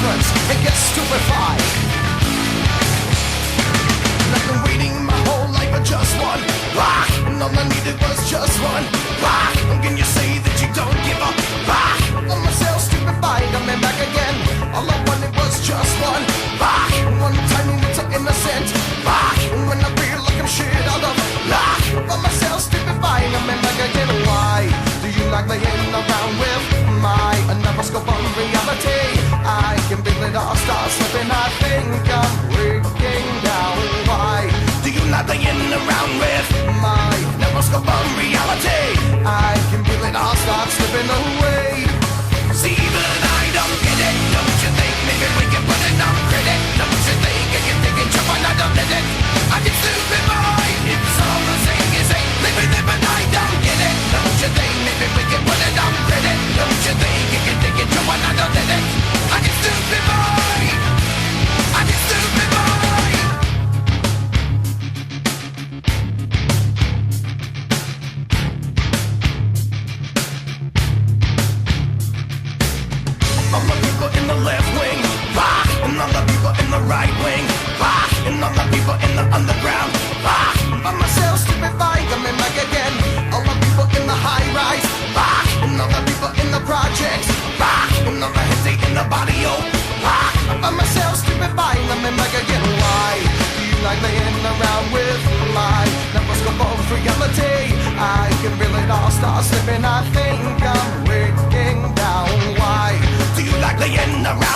difference and get stupefied. I've been waiting my whole life for just one rock, and all I needed was just one rock. And can you say that you don't give up rock? On myself stupefied, I'm back again. All I wanted was just one rock, one tiny little innocent rock. And when I feel like I'm shit out of luck, on myself stupefied, I'm back again. Why do you like laying around with my another scope on reality? I can feel it all start slipping. I think I'm breaking down. Why do you like laying around with my neuroscope on reality? I can feel it all start slipping away. See that I don't get it, don't you think? Maybe we can put it on credit. Don't you think I can think and jump on, I don't let it. I get stupid boy, it's all the same as ain't living it, but I don't get it. Don't you think maybe we can put it on credit? Don't you think I can think and jump on, I don't let it. I get stupid boy, I get stupid boy. All the people in the left wing, rock, and all the people in the right wing, rock, and all the people in the underground, rock. By myself, stupefied, I'm back again. All the people in the high rise, rock, and all the people in the projects, rock, and all the heads in the body, oh, rock. By myself, stupefied, I'm back again. Why do you like laying around with my neuroscope of reality? I can feel it all start slipping. I think I'm breaking down. Why do you like laying around